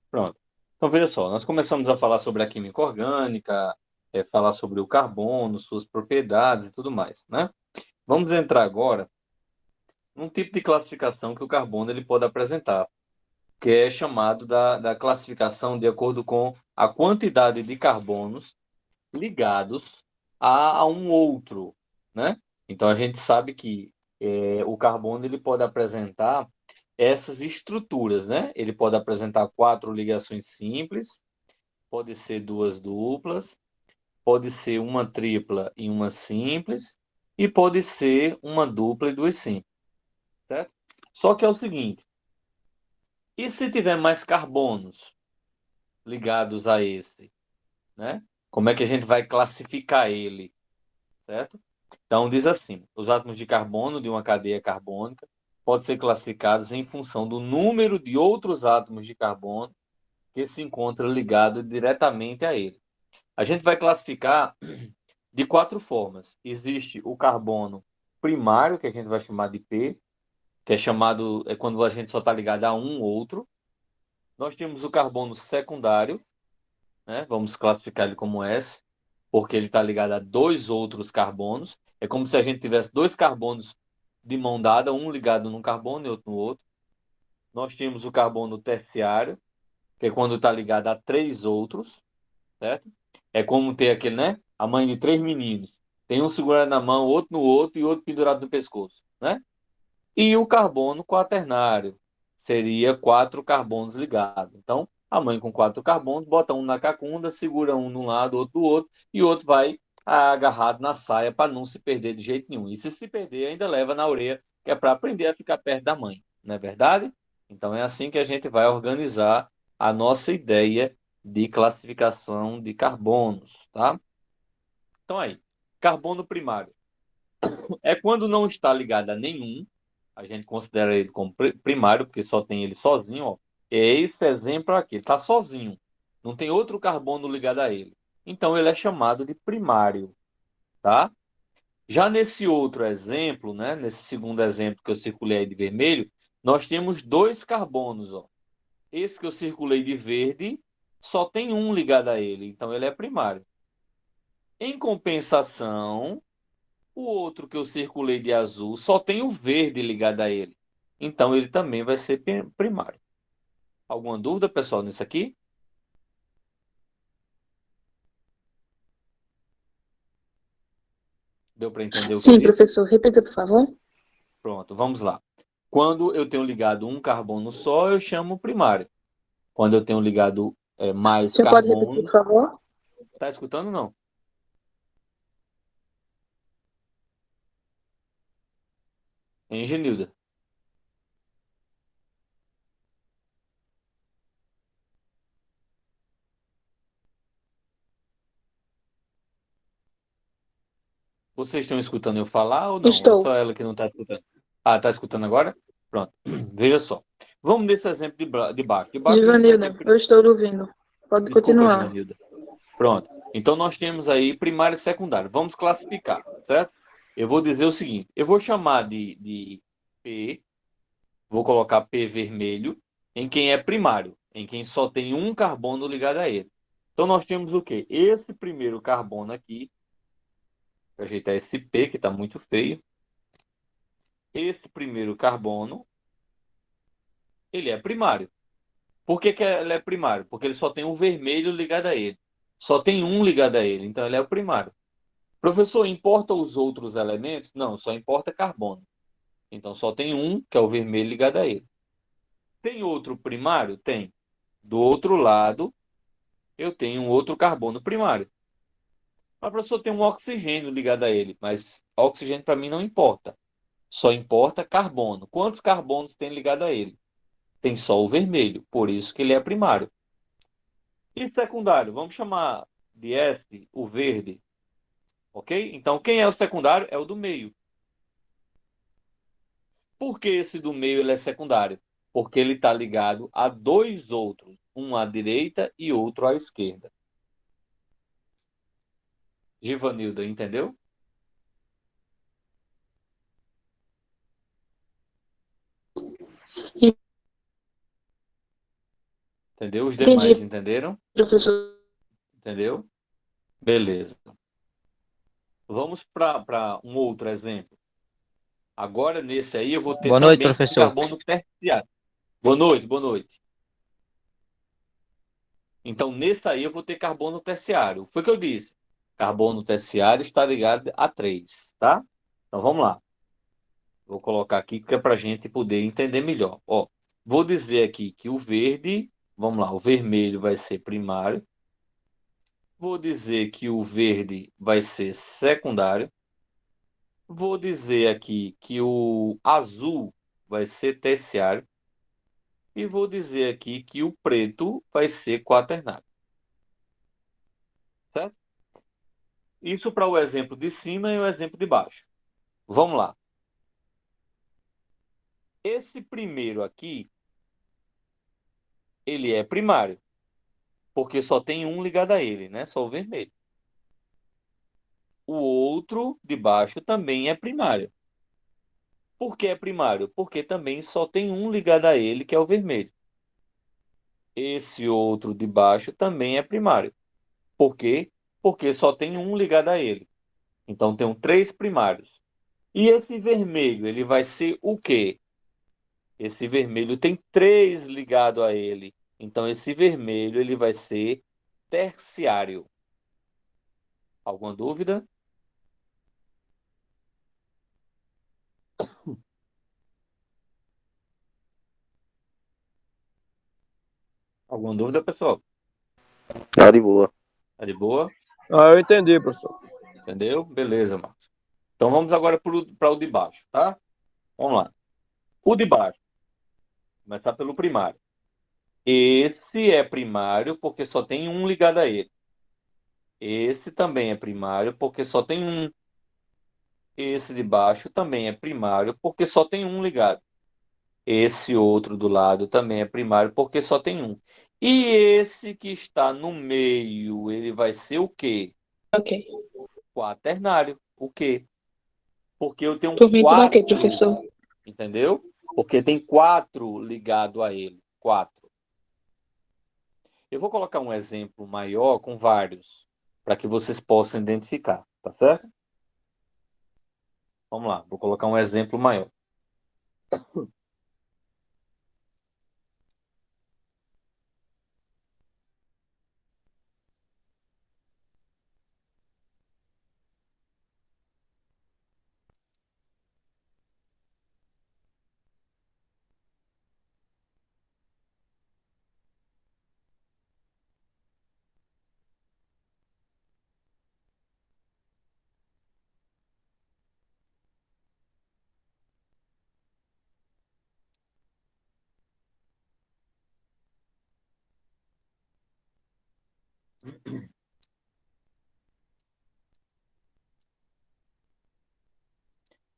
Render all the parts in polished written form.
Pronto. Então, veja só, nós começamos a falar sobre a química orgânica, falar sobre o carbono, suas propriedades e tudo mais, né? Vamos entrar agora num tipo de classificação que o carbono ele pode apresentar, que é chamado da classificação de acordo com a quantidade de carbonos ligados a um outro, né? Então, a gente sabe que o carbono ele pode apresentar essas estruturas, né? Ele pode apresentar quatro ligações simples, pode ser duas duplas, pode ser uma tripla e uma simples, e pode ser uma dupla e duas simples, certo? Só que é o seguinte, e se tiver mais carbonos ligados a esse, né? Como é que a gente vai classificar ele, certo? Então diz assim, os átomos de carbono de uma cadeia carbônica podem ser classificados em função do número de outros átomos de carbono que se encontram ligados diretamente a ele. A gente vai classificar de quatro formas. Existe o carbono primário, que a gente vai chamar de P, que é chamado quando a gente só está ligado a um outro. Nós temos o carbono secundário, né? Vamos classificar ele como S, porque ele está ligado a dois outros carbonos. É como se a gente tivesse dois carbonos de mão dada, um ligado num carbono e outro no outro. Nós temos o carbono terciário, que é quando está ligado a três outros, certo? É como ter aquele, né? A mãe de três meninos. Tem um segurado na mão, outro no outro e outro pendurado no pescoço, né? E o carbono quaternário seria quatro carbonos ligados. Então, a mãe com quatro carbonos bota um na cacunda, segura um de um lado, outro do outro, e o outro vai agarrado na saia para não se perder de jeito nenhum. E se perder, ainda leva na orelha, que é para aprender a ficar perto da mãe, não é verdade? Então, é assim que a gente vai organizar a nossa ideia de classificação de carbonos, tá? Então, aí, carbono primário é quando não está ligado a nenhum, a gente considera ele como primário, porque só tem ele sozinho, ó. É esse exemplo aqui, ele está sozinho, não tem outro carbono ligado a ele. Então ele é chamado de primário, tá? Já nesse outro exemplo, né, nesse segundo exemplo que eu circulei aí de vermelho, nós temos dois carbonos, ó. Esse que eu circulei de verde só tem um ligado a ele, então ele é primário. Em compensação, o outro que eu circulei de azul só tem o verde ligado a ele. Então ele também vai ser primário. Alguma dúvida, pessoal, nisso aqui? Deu para entender o que eu Sim, disse? professor, repita, por favor. Pronto, vamos lá. Quando eu tenho ligado um carbono só, eu chamo primário. Quando eu tenho ligado mais O senhor pode repetir, por carbonos. favor? Tá escutando ou não? Engenilda. Vocês estão escutando eu falar ou não? Ou Estou. só ela que não está escutando? Ah, está escutando agora? Pronto. Veja só. Vamos nesse exemplo de baixo. De baixo a gente vai ter. Givanilda, eu estou ouvindo. Pode Desculpa, continuar. Givanilda. Pronto. Então nós temos aí primário e secundário. Vamos classificar, certo? Eu vou dizer o seguinte: eu vou chamar de P, vou colocar P vermelho, em quem é primário, em quem só tem um carbono ligado a ele. Então nós temos o quê? Esse primeiro carbono aqui, vou ajeitar esse P, que está muito feio. Esse primeiro carbono, ele é primário. Por que ele é primário? Porque ele só tem um vermelho ligado a ele. Só tem um ligado a ele, então ele é o primário. Professor, importa os outros elementos? Não, só importa carbono. Então só tem um, que é o vermelho ligado a ele. Tem outro primário? Tem. Do outro lado, eu tenho um outro carbono primário. Mas, professor, tem um oxigênio ligado a ele, mas oxigênio para mim não importa. Só importa carbono. Quantos carbonos tem ligado a ele? Tem só o vermelho, por isso que ele é primário. E secundário? Vamos chamar de S, o verde, ok? Então, quem é o secundário? É o do meio. Por que esse do meio ele é secundário? Porque ele está ligado a dois outros, um à direita e outro à esquerda. Givanilda, entendeu? Entendeu? Os demais Entendi, entenderam? professor. Entendeu? Beleza. Vamos para um outro exemplo. Agora, nesse aí, eu vou ter Boa noite, também professor. carbono terciário. Boa noite, boa noite. Então, nesse aí, eu vou ter carbono terciário. Foi o que eu disse. Carbono terciário está ligado a 3, tá? Então, vamos lá. Vou colocar aqui que é para a gente poder entender melhor. Ó, vou dizer aqui que o verde, vamos lá, o vermelho vai ser primário. Vou dizer que o verde vai ser secundário. Vou dizer aqui que o azul vai ser terciário. E vou dizer aqui que o preto vai ser quaternário. Certo? Isso para o exemplo de cima e o exemplo de baixo. Vamos lá. Esse primeiro aqui, ele é primário, porque só tem um ligado a ele, né? Só o vermelho. O outro de baixo também é primário. Por que é primário? Porque também só tem um ligado a ele, que é o vermelho. Esse outro de baixo também é primário. Por quê? Porque só tem um ligado a ele. Então, tem três primários. E esse vermelho, ele vai ser o quê? Esse vermelho tem três ligado a ele. Então, esse vermelho, ele vai ser terciário. Alguma dúvida? Alguma dúvida, pessoal? Tá de boa. Tá de boa? Eu entendi, professor. Entendeu? Beleza, Marcos. Então, vamos agora para o de baixo, tá? Vamos lá. O de baixo. Começar pelo primário. Esse é primário porque só tem um ligado a ele. Esse também é primário porque só tem um. Esse de baixo também é primário porque só tem um ligado. Esse outro do lado também é primário porque só tem um. E esse que está no meio, ele vai ser o quê? Ok. Quaternário. O quê? Porque eu tenho Por mim, tudo ok, quatro, professor. entendeu? Porque tem quatro ligado a ele. Quatro. Eu vou colocar um exemplo maior com vários, para que vocês possam identificar, tá certo? Vamos lá, vou colocar um exemplo maior.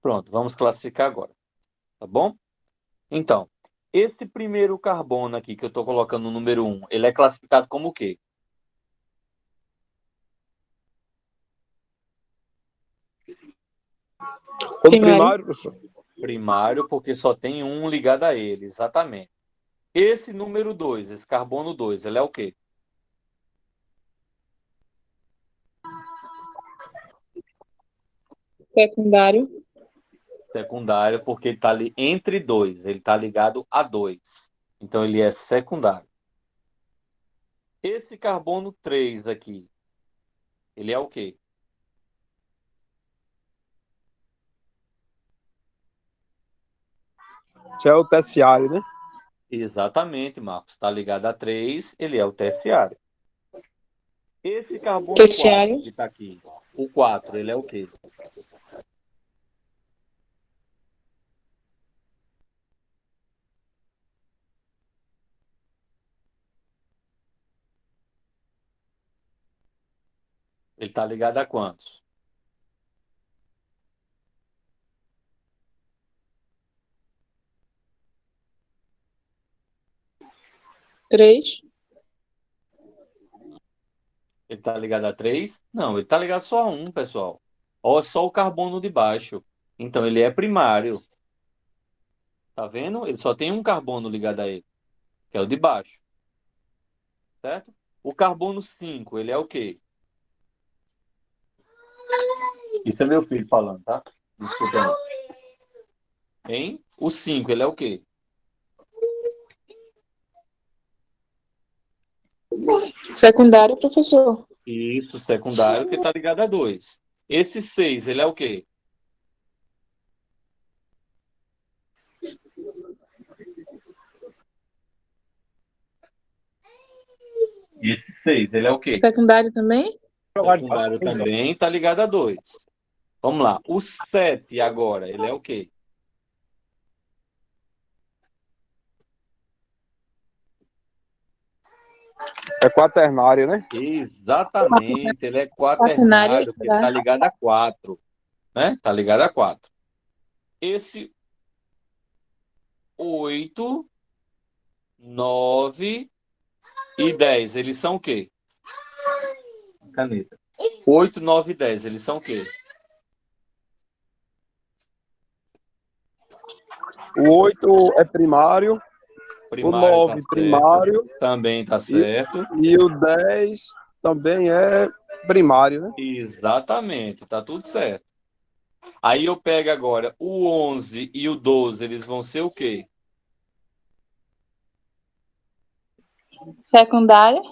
Pronto, vamos classificar agora, tá bom? Então, esse primeiro carbono aqui que eu estou colocando no número 1, ele é classificado como o quê? Como Primário. primário, professor. Primário, porque só tem um ligado a ele, exatamente. Esse número 2, esse carbono 2, ele é o quê? Secundário. Secundário, porque ele está ali entre dois, ele está ligado a dois. Então, ele é secundário. Esse carbono 3 aqui, ele é o quê? Isso é o terciário, né? Exatamente, Marcos. Está ligado a 3, ele é o terciário. Esse carbono 4 Terciário. que está aqui, o 4, ele é o quê? Ele está ligado a quantos? Três. Ele está ligado a 3? Não, ele está ligado só a um, pessoal. Ó, só o carbono de baixo. Então, ele é primário. Tá vendo? Ele só tem um carbono ligado a ele, que é o de baixo. certo? O carbono 5, ele é o quê? Isso é meu filho falando, tá? Desculpa aí. Hein? O 5, ele é o quê? Secundário, professor. Isso, secundário, que está ligado a 2. Esse 6, ele é o quê? Esse 6, ele é o quê? Secundário também? Secundário também está ligado a 2. Vamos lá. O 7 agora, ele é o quê? É quaternário, né? Exatamente, ele é Quaternário, quaternário, porque está ligado a 4, né? Está ligado a 4. Esse 8, 9 e 10, eles são o quê? Caneta. 8, 9 e 10, eles são o quê? O 8 é primário, o Primário 9 tá certo. primário Também tá certo. e o 10 também é primário, né? Exatamente, tá tudo certo. Aí eu pego agora o 11 e o 12, eles vão ser o quê? Secundário.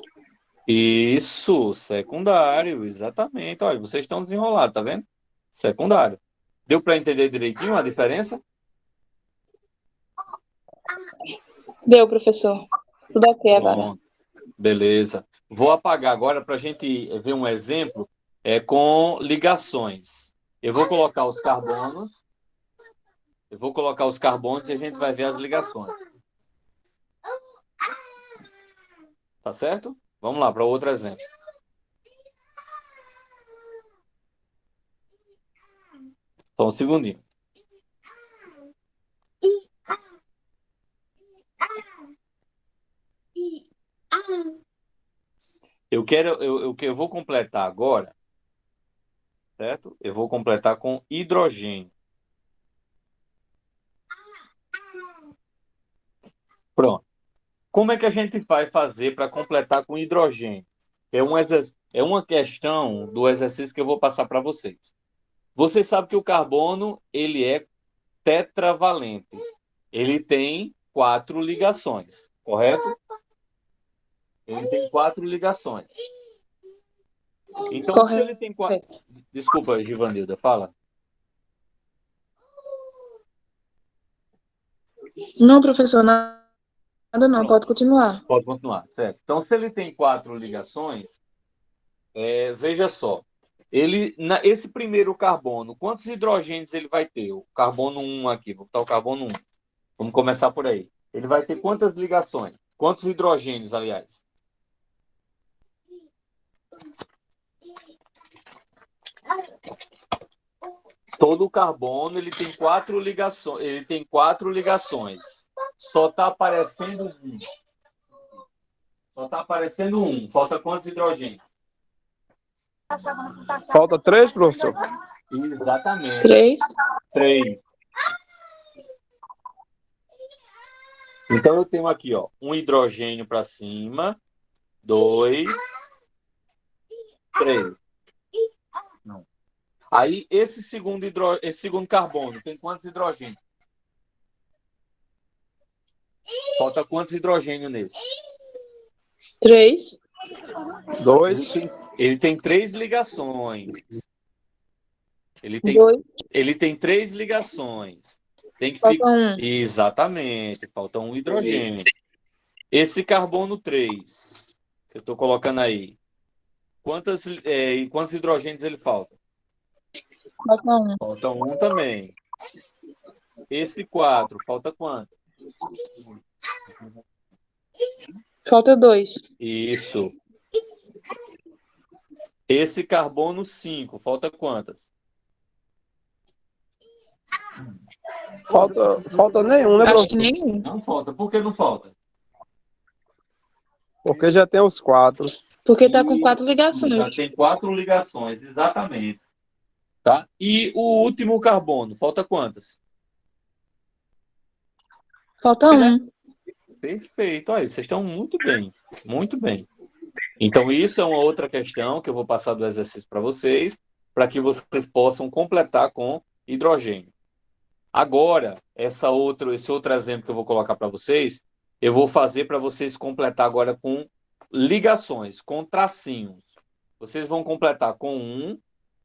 Isso, secundário, exatamente. Olha, vocês estão desenrolados, tá vendo? Secundário. Deu para entender direitinho a diferença? Deu, professor. Tudo ok agora. Pronto. Beleza. Vou apagar agora para a gente ver um exemplo com ligações. Eu vou colocar os carbonos. Eu vou colocar os carbonos e a gente vai ver as ligações. Tá certo? Vamos lá para outro exemplo. Só um segundinho. Eu vou completar agora, certo? Eu vou completar com hidrogênio. Pronto. Como é que a gente vai fazer para completar com hidrogênio? É uma questão do exercício que eu vou passar para vocês. Você sabe que o carbono ele é tetravalente. Ele tem 4 ligações, correto? Ele tem 4 ligações. Então, se ele tem 4... Desculpa, Givanilda, fala. Não, professor, nada não. Pode continuar. Pode continuar, certo. Então, se ele tem 4 ligações, veja só. Esse primeiro carbono, quantos hidrogênios ele vai ter? O carbono 1 aqui, vou botar o carbono 1. Vamos começar por aí. Ele vai ter quantas ligações? Quantos hidrogênios, aliás? Todo carbono ele tem 4 ligações. Ele tem 4 ligações. Só está aparecendo um. Só está aparecendo um. Falta quantos hidrogênios? Falta 3, professor? Exatamente. 3. 3. Então eu tenho aqui, ó, um hidrogênio para cima, 2, 3. Não. Aí esse segundo carbono tem quantos hidrogênios? Falta quantos hidrogênios nele? 3. 2. Ele tem 3 ligações. Ele tem 3 ligações. Tem que Falta 1. Exatamente, falta um hidrogênio. Esse carbono 3, que eu estou colocando aí, quantos hidrogênios ele falta? Falta 1. Falta um também. Esse 4, falta quanto? Falta 2. Isso. Esse carbono 5, falta quantas? Falta nenhum, né, Acho que professor? nenhum. Não falta. Por que não falta? Porque já tem os 4. Porque está com 4 ligações. Já tem 4 ligações, exatamente. Tá? E o último carbono, falta quantas? Falta 1. Perfeito. Olha, vocês estão muito bem. Muito bem. Então, isso é uma outra questão que eu vou passar do exercício para vocês, para que vocês possam completar com hidrogênio. Agora, esse outro exemplo que eu vou colocar para vocês, eu vou fazer para vocês completar agora com ligações, com tracinhos. Vocês vão completar com 1,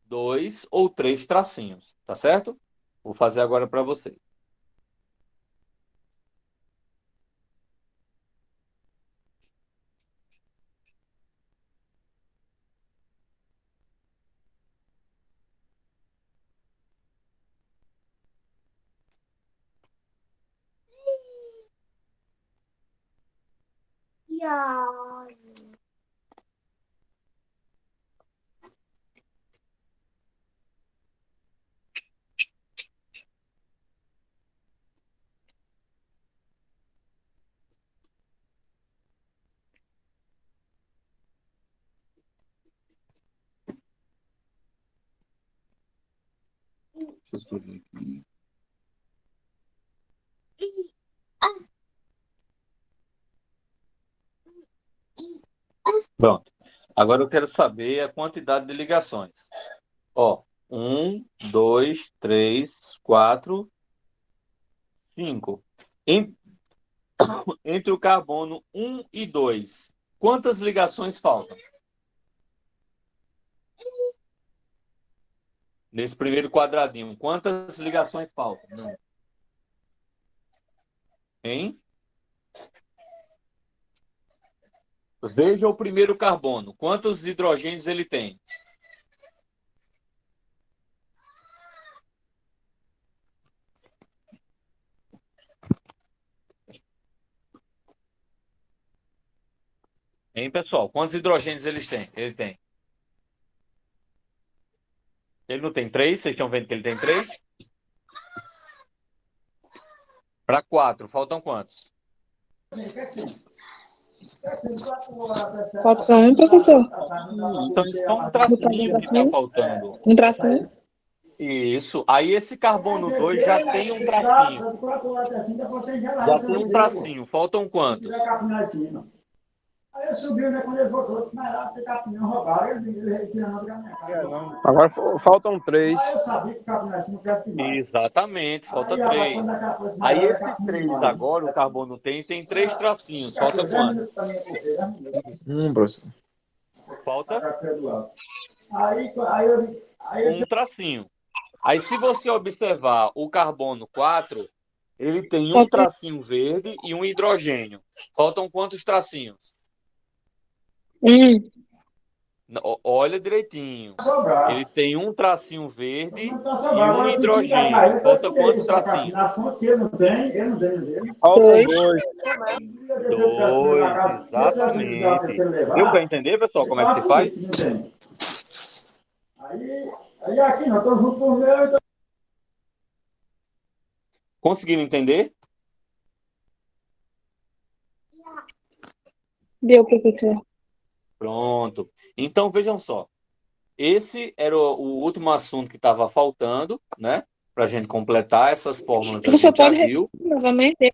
2 ou 3 tracinhos, tá certo? Vou fazer agora para vocês. Deixa eu escrever aqui. Pronto. Agora eu quero saber a quantidade de ligações. Ó, 1, 2, 3, 4, 5. Entre o carbono 1 e 2, quantas ligações faltam? Nesse primeiro quadradinho, quantas ligações faltam? Não. Hein? Veja o primeiro carbono. Quantos hidrogênios ele tem? Hein, pessoal? Quantos hidrogênios ele tem? Ele não tem 3? Vocês estão vendo que ele tem 3? Para 4, faltam quantos? Falta só um, professor. Então, só um tracinho que está faltando. Um tracinho. Isso. Aí esse carbono 2 já tem um tracinho. Já tem um tracinho. Faltam quantos? Aí eu subi, né? Quando ele voltou, mas lá tem capinhão roubaram, ele tirando da minha casa. Agora faltam 3. Aí eu sabia que o capinão assim não quer filmar. Exatamente, falta 3. Aí esse 3 agora, o carbono tem 3 tracinhos. Falta quanto? Professor. Falta Aí um tracinho. Aí se você observar o carbono 4, ele tem um tracinho verde e um hidrogênio. Faltam quantos tracinhos? Olha direitinho. Ele tem um tracinho verde e um hidrogênio. Falta quantos tracinhos? Na fonte ele não tem. Faltam 2. 2, exatamente. Deu para entender, pessoal, como é que se faz? Aí aqui, nós estamos juntos com o meu. Conseguiram entender? Deu, professor. Pronto. Então, vejam só. Esse era o último assunto que estava faltando, né? Para a gente completar essas fórmulas a Você gente já pode viu. repetir novamente?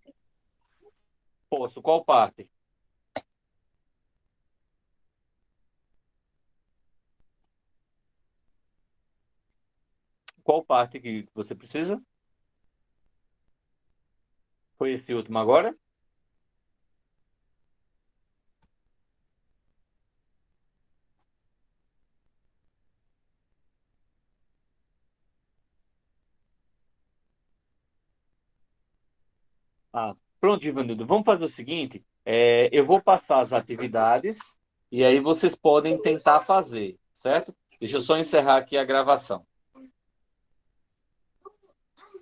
Posso, qual parte? Qual parte que você precisa? Foi esse último agora? Pronto, Ivanildo. Vamos fazer o seguinte. Eu vou passar as atividades e aí vocês podem tentar fazer, certo? Deixa eu só encerrar aqui a gravação.